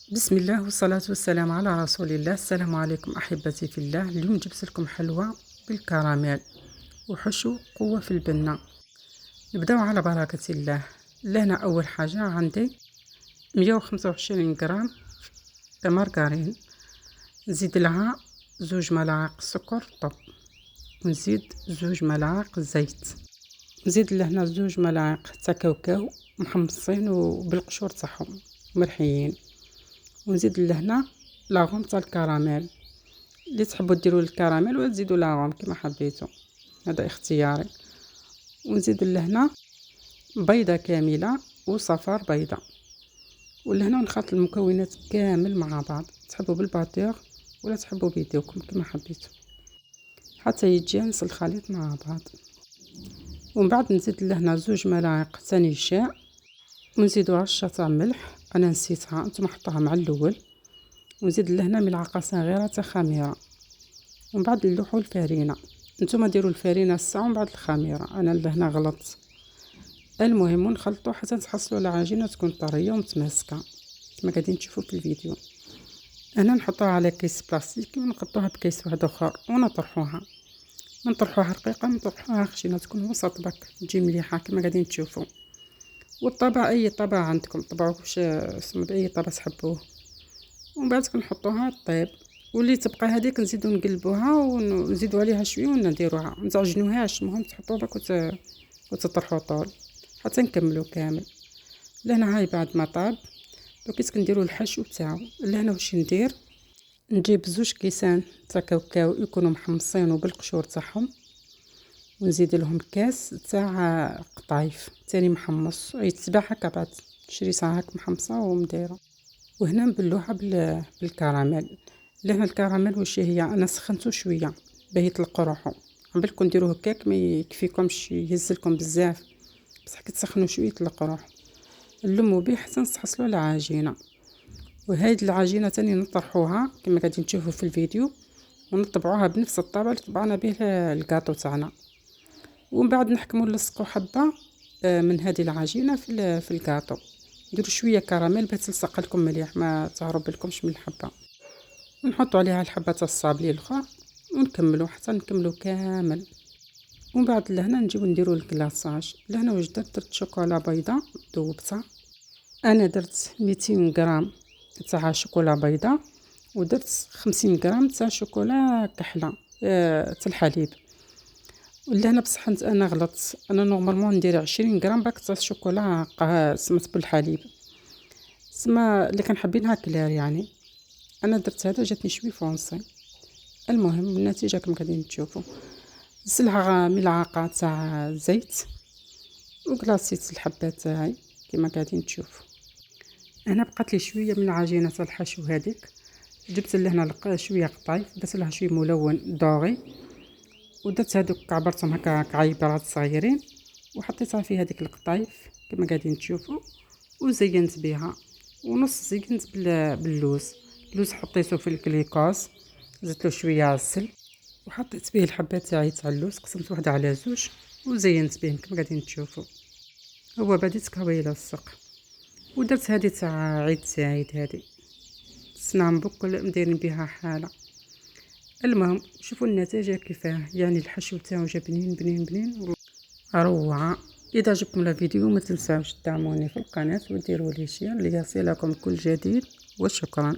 بسم الله والصلاة والسلام على رسول الله. السلام عليكم أحبتي في الله. اليوم جبت لكم حلوى بالكراميل وحشو قوة في البنة. نبداو على بركة الله. لهنا أول حاجة عندي 125 غرام مارغرين، نزيد لها 2 ملاعق سكر طب، ونزيد 2 ملاعق زيت، نزيد لهنا 2 ملاعق تاع كاوكاو محمصين وبالقشور تاعهم مرحيين، ونزيد لهنا لاغوم تاع الكراميل. اللي تحبوا ديروا الكراميل ولا تزيدوا لاغوم كما حبيتوا، هذا اختياري. ونزيد لهنا بيضه كامله وصفار بيضه، ولهنا نخلط المكونات كامل مع بعض، تحبوا بالباتور ولا تحبوا بيديكم كما حبيتوا، حتى يتجانس الخليط مع بعض. ومن بعد نزيد لهنا 2 ملاعق تاع نشا، ونزيدوا رشه تاع ملح، انا نسيتها نتوما حطوها مع الاول. ونزيد لهنا ملعقه صغيره تاع خميره، ومن بعد نلوحوا الفرينه. نتوما ديروا الفرينه الساعه ومن بعد الخميره، انا لهنا غلطت. المهم نخلطوا حتى نحصلوا العجينه تكون طريه ومتماسكه كما قاعدين تشوفوا في الفيديو. انا نحطوها على كيس بلاستيكي ونغطوها بكيس واحد اخر ونطرحوها. نطرحوها رقيقه، نطرحوها خشينه، تكون وسط بك تجي مليحه كما قاعدين تشوفوا. والطبع اي طبع عندكم، طبعوا واش اسمو باي طبع تحبوه. ومن بعد كنحطوها طيب، واللي تبقى هذيك نزيدو نقلبوها ونزيدو عليها شويه ونديروها، ما تعجنوهاش، المهم تحطوها بك وتطرحوا طول حتى نكملوا كامل. لهنا هاي بعد ما طاب دوك كنديروا الحشو تاعو. لهنا واش ندير، نجيب 2 كيسان تاع كاوكاو يكونوا محمصين وبالقشور تاعهم، ونزيد لهم كاس تاع قطايف تاني محمص، يتباع هكا بعد تشري ساعه هكا محمصه ومديره. وهنا نبلوها بالكراميل. لهنا الكراميل واش هي، انا سخنته شويه باه يطلق روحو، عمبالكم ديروه هكاك ما يكفيكمش يهزلكم بزاف، بصح كي تسخنوا شويه يطلق روحو. نلموا به حتى نحصلوا العجينه. وهاد العجينه تاني نطرحوها كما قاعدين تشوفوا في الفيديو، ونطبعوها بنفس الطبع اللي طبعنا به الكاطو تاعنا. ومن بعد نحكموا نلصقوا حبه من هذه العجينه في الكاطو. نديروا شويه كراميل باه تلصق لكم مليح، ما تهرب لكمش من الحبه. ونحطوا عليها الحبه تاع الصابلي الاخرى ونكملوا حتى نكملوا كامل. ومن بعد لهنا نجيو نديروا الكلاصاج. لهنا واش درت شوكولا بيضاء ذوبتها. انا درت 200 غرام تاع شوكولا بيضاء، ودرت 50 غرام تاع شوكولا كحله تاع الحليب. ولهنا بصح انا غلطت، انا نورمالمون ندير 20 غرام باك تاع الشوكولا سمت بالحليب، سما اللي كان حابينها كلير يعني. انا درت هذا جاتني شوي فونسي. المهم النتيجه كما قاعدين تشوفوا. نسلها ملعقه تاع زيت وكلاصيت الحبات تاعي كما قاعدين تشوفوا. انا بقات لي شويه من العجينه تاع الحشو هذيك، جبت لهنا شويه قطايف، درت لها شويه ملون دوغي، ودرت هذوك عبرتهم هكا كعيبرات صغيرين، وحطيتها في هذيك القطايف كما قاعدين تشوفوا، وزينت بها. ونص زينت اللوز حطيته في الكليكوز، زدت له شويه عسل، وحطيت به الحبات تاعي تاع اللوز، قسمت واحده على 2 وزينت بهم كما قاعدين تشوفوا. هو بديت كوي لاصق. ودرت هذه تاع عيد سعيد، هذه سنام بكل مديرين بها حاله. المهم شوفوا النتيجه كيفاه، يعني الحشو تاعو جا بنين بنين بنين روعه. اذا عجبكم الفيديو ما تنساوش تدعموني في القناه وديروا لي شير ليصلكم كل جديد، وشكرا.